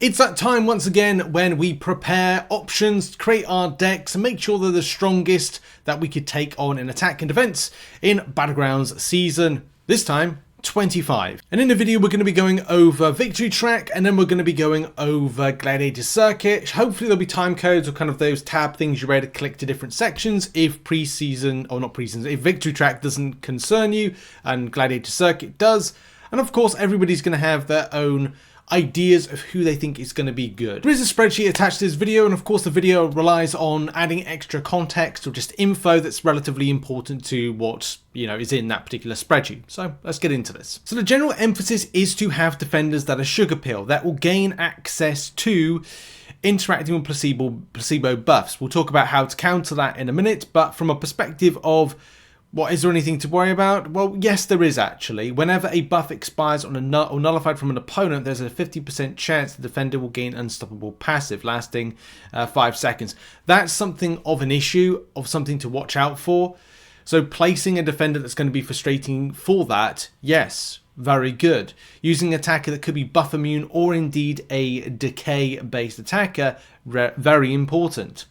It's that time once again when we prepare options, create our decks and make sure they're the strongest that we could take on in attack and defense in Battlegrounds Season, this time 25. And in the video we're going to be going over Victory Track and then we're going to be going over Gladiator Circuit. Hopefully there'll be time codes or kind of those tab things you're able to click to different sections if pre-season, or not pre-season, if Victory Track doesn't concern you and Gladiator Circuit does. And of course everybody's going to have their own ideas of who they think is going to be good. There is a spreadsheet attached to this video, and of course the video relies on adding extra context or just info that's relatively important to what, is in that particular spreadsheet. So let's get into this. So the general emphasis is to have defenders that are sugar pill, that will gain access to interacting with placebo buffs. We'll talk about how to counter that in a minute, but from a perspective of is there anything to worry about? Well, yes, there is actually. Whenever a buff expires on a or nullified from an opponent, there's a 50% chance the defender will gain unstoppable passive, lasting 5 seconds. That's something of an issue, of something to watch out for. So placing a defender that's going to be frustrating for that, yes, very good. Using an attacker that could be buff immune or indeed a decay-based attacker, very important.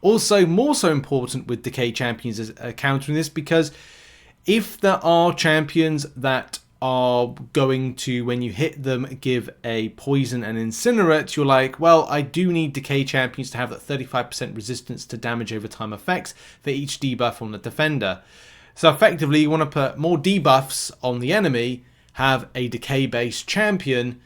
Also, more so important with decay champions is countering this, because if there are champions that are going to, when you hit them, give a poison and incinerate, you're like, well, I do need decay champions to have that 35% resistance to damage over time effects for each debuff on the defender. So effectively, you want to put more debuffs on the enemy, have a decay based champion,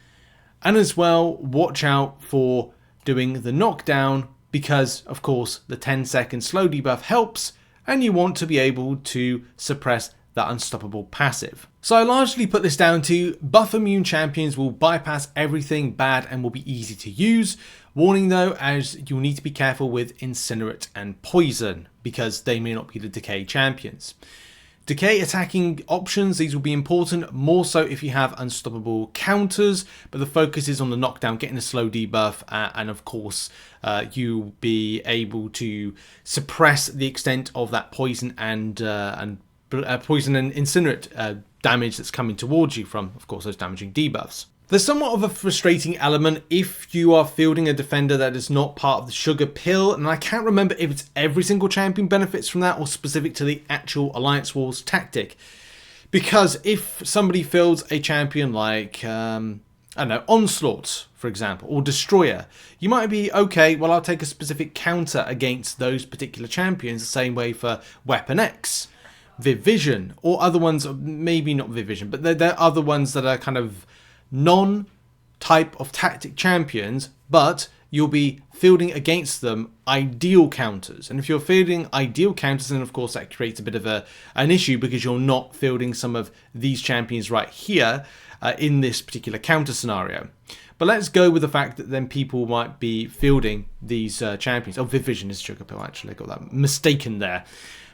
and as well watch out for doing the knockdown, because of course the 10-second slow debuff helps and you want to be able to suppress that unstoppable passive. So I largely put this down to buff immune champions will bypass everything bad and will be easy to use. Warning though, as you'll need to be careful with incinerate and poison because they may not be the decay champions. Decay attacking options, these will be important, more so if you have unstoppable counters, but the focus is on the knockdown, getting a slow debuff, and of course you'll be able to suppress the extent of that poison and incinerate damage that's coming towards you from, of course, those damaging debuffs. There's somewhat of a frustrating element if you are fielding a defender that is not part of the sugar pill, and I can't remember if it's every single champion benefits from that or specific to the actual Alliance Wars tactic. Because if somebody fields a champion like, Onslaught, for example, or Destroyer, you might be, okay, well, I'll take a specific counter against those particular champions, the same way for Weapon X, Viv Vision, or other ones, maybe not Viv Vision, but there are other ones that are kind of non-type of tactic champions, but you'll be fielding against them ideal counters. And if you're fielding ideal counters, then of course that creates a bit of an issue, because you're not fielding some of these champions right here in this particular counter scenario. But let's go with the fact that then people might be fielding these champions. Oh, Viv Vision is Sugar Pill, actually. I got that mistaken there.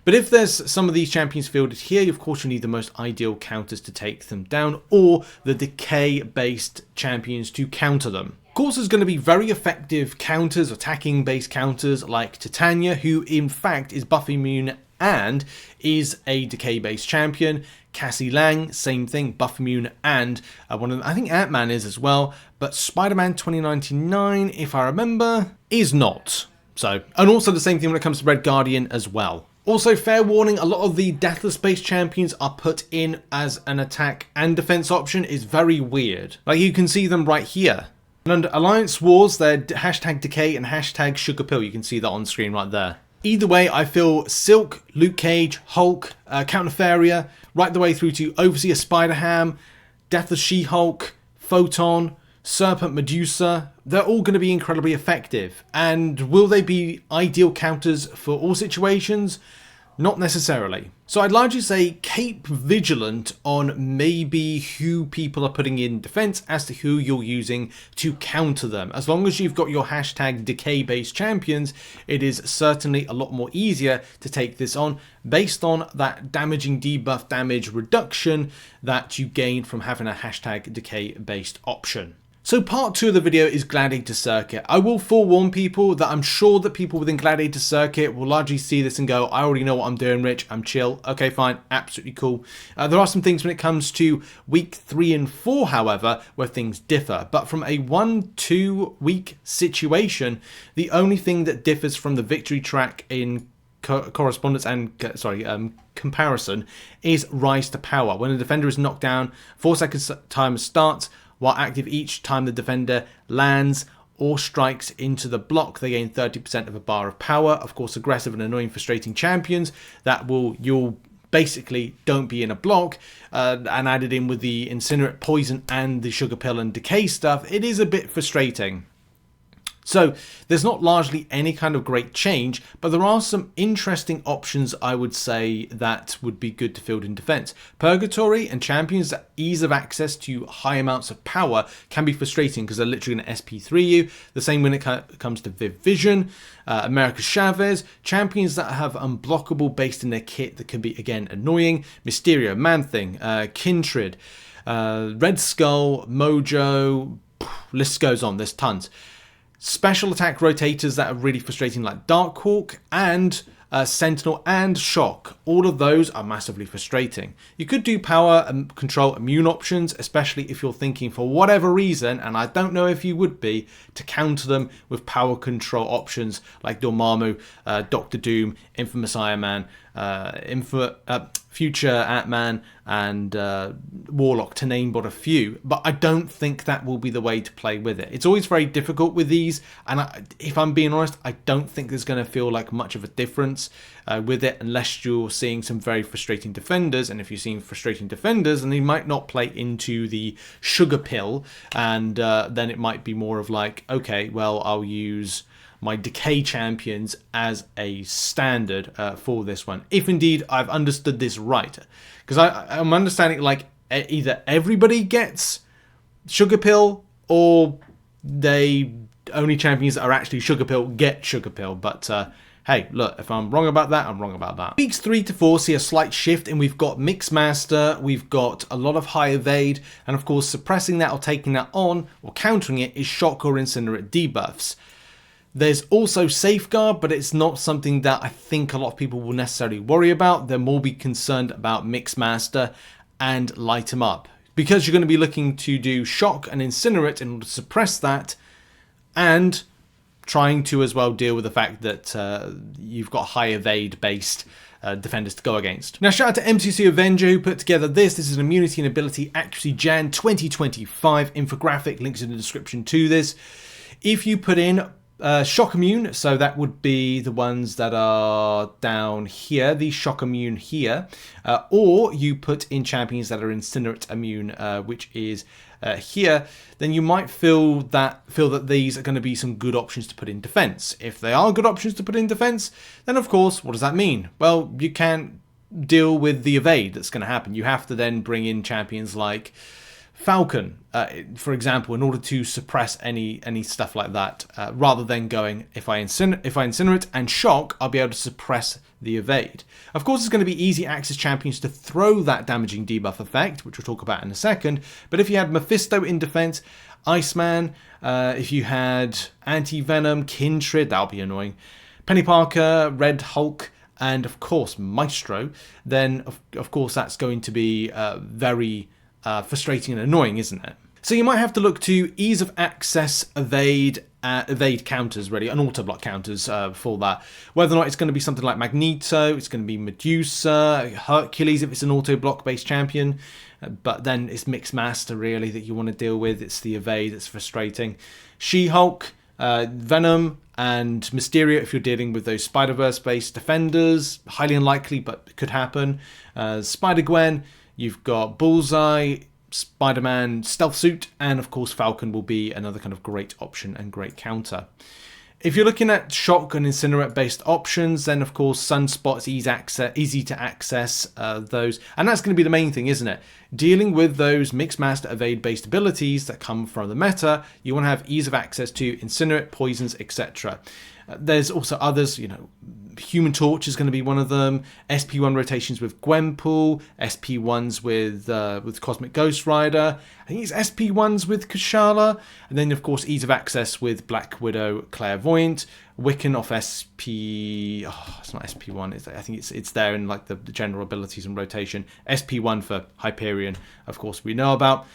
But if there's some of these champions fielded here, of course you need the most ideal counters to take them down, or the decay-based champions to counter them. Of course, there's going to be very effective counters, attacking-based counters like Titania, who in fact is buff immune and is a decay-based champion. Cassie Lang, same thing, buff immune, and I think Ant-Man is as well, but Spider-Man 2099, if I remember, is not. So, and also the same thing when it comes to Red Guardian as well. Also, fair warning, a lot of the deathless-based champions are put in as an attack and defense option. Is very weird. Like, you can see them right here. And under Alliance Wars, they're hashtag decay and hashtag sugar pill. You can see that on screen right there. Either way, I feel Silk, Luke Cage, Hulk, Count Nefaria, right the way through to Overseer Spider-Ham, Deathless She-Hulk, Photon, Serpent Medusa, they're all going to be incredibly effective. And will they be ideal counters for all situations? Not necessarily. So I'd largely say keep vigilant on maybe who people are putting in defense as to who you're using to counter them. As long as you've got your hashtag decay based champions, it is certainly a lot more easier to take this on based on that damaging debuff damage reduction that you gain from having a hashtag decay based option. So part 2 of the video is Gladiator Circuit. I will forewarn people that I'm sure that people within Gladiator Circuit will largely see this and go, I already know what I'm doing, Rich, I'm chill. Okay, fine, absolutely cool. There are some things when it comes to week 3 and 4, however, where things differ. But from a 1-2 week situation, the only thing that differs from the victory track in correspondence and comparison is rise to power. When a defender is knocked down, 4 seconds timer starts. While active each time the defender lands or strikes into the block, they gain 30% of a bar of power. Of course, aggressive and annoying frustrating champions, you'll basically don't be in a block, and added in with the incinerate, poison and the sugar pill and decay stuff, it is a bit frustrating. So there's not largely any kind of great change, but there are some interesting options I would say that would be good to field in defense. Purgatory and champions that ease of access to high amounts of power can be frustrating because they're literally going to SP3 you. The same when it comes to Viv Vision, America Chavez, champions that have unblockable based in their kit that can be, again, annoying. Mysterium, Man-Thing, Kindred, Red Skull, Mojo, list goes on, there's tons. Special attack rotators that are really frustrating like Darkhawk and Sentinel and Shock. All of those are massively frustrating. You could do power and control immune options, especially if you're thinking for whatever reason, and I don't know if you would be, to counter them with power control options like Dormammu, Doctor Doom, Infamous Iron Man, Future Ant-Man and Warlock, to name but a few. But I don't think that will be the way to play with it. It's always very difficult with these, and if I'm being honest, I don't think there's going to feel like much of a difference with it unless you're seeing some very frustrating defenders. And if you're seeing frustrating defenders, then they might not play into the sugar pill, and then it might be more of like, okay, well, I'll use my decay champions as a standard for this one, if indeed I've understood this right, because I'm understanding like either everybody gets sugar pill or they only champions that are actually sugar pill get sugar pill. But hey, look, if I'm wrong about that, I'm wrong about that. Weeks 3 to 4 see a slight shift, and we've got Mixmaster, we've got a lot of high evade, and of course suppressing that or taking that on or countering it is shock or incinerate debuffs. There's also Safeguard, but it's not something that I think a lot of people will necessarily worry about. They'll more be concerned about Mixmaster and Light 'em Up, because you're going to be looking to do Shock and Incinerate in order to suppress that, and trying to as well deal with the fact that you've got high evade based defenders to go against. Now, shout out to MCOC Avenger who put together this. This is an immunity and ability accuracy Jan 2025 infographic. Links in the description to this. If you put in shock immune, so that would be the ones that are down here, the shock immune here, or you put in champions that are incinerate immune, which is here, then you might feel that these are going to be some good options to put in defense. If they are good options to put in defense, then of course, what does that mean? Well, you can't deal with the evade that's going to happen. You have to then bring in champions like Falcon, for example, in order to suppress any stuff like that, rather than going, if I incinerate and shock, I'll be able to suppress the evade. Of course, it's going to be easy access champions to throw that damaging debuff effect, which we'll talk about in a second. But if you had Mephisto in defense, Iceman, if you had Anti-Venom, Kindred, that'll be annoying, Penny Parker, Red Hulk, and of course Maestro, then of course that's going to be very frustrating and annoying, isn't it? So you might have to look to ease of access, evade counters, really, and auto block counters for that. Whether or not it's going to be something like Magneto, it's going to be Medusa, Hercules if it's an auto block based champion, but then it's Mixmaster really that you want to deal with. It's the evade that's frustrating. She-Hulk, Venom, and Mysterium if you're dealing with those Spider-Verse based defenders. Highly unlikely, but it could happen. Spider-Gwen. You've got Bullseye, Spider-Man Stealth Suit, and of course Falcon will be another kind of great option and great counter. If you're looking at Shock and Incinerate based options, then of course Sunspot's easy to access those, and that's going to be the main thing, isn't it? dealing with those Mixed Master evade based abilities that come from the meta, you want to have ease of access to incinerate, poisons, etc. There's also others, you know, Human Torch is going to be one of them. SP1 rotations with Gwenpool, SP1s with Cosmic Ghost Rider. I think it's SP1s with Kushala, and then of course ease of access with Black Widow, Clairvoyant, Wiccan off SP. Oh, it's not SP1. I think it's there in like the general abilities and rotation. SP1 for Hyperion, of course we know about.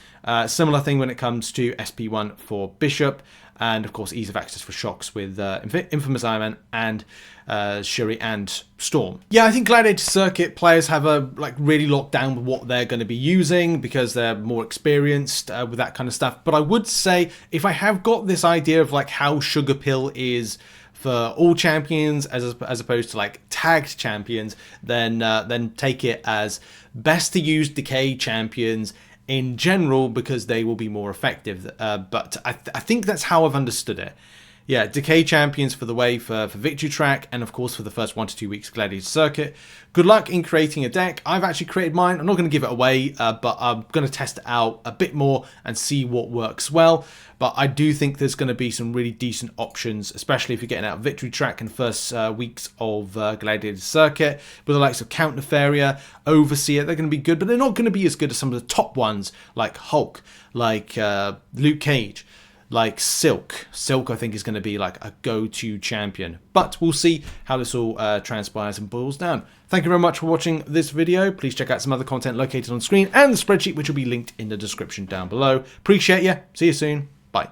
Similar thing when it comes to SP1 for Bishop. And of course, ease of access for shocks with Infamous Iron Man and Shuri and Storm. Yeah, I think Gladiator Circuit players have really locked down what they're going to be using because they're more experienced with that kind of stuff. But I would say if I have got this idea of like how Sugar Pill is for all champions as opposed to like tagged champions, then take it as best to use decay champions in general because they will be more effective, but I think that's how I've understood it. Yeah, decay champions for the way for Victory Track, and of course for the first 1 to 2 weeks Gladiator Circuit. Good luck in creating a deck. I've actually created mine. I'm not going to give it away, but I'm going to test it out a bit more and see what works well. But I do think there's going to be some really decent options, especially if you're getting out of Victory Track in the first weeks of Gladiator Circuit. With the likes of Count Nefaria, Overseer, they're going to be good, but they're not going to be as good as some of the top ones like Hulk, like Luke Cage, like Silk. Silk, I think, is going to be like a go-to champion. But we'll see how this all transpires and boils down. Thank you very much for watching this video. Please check out some other content located on screen and the spreadsheet, which will be linked in the description down below. Appreciate you. See you soon. Bye.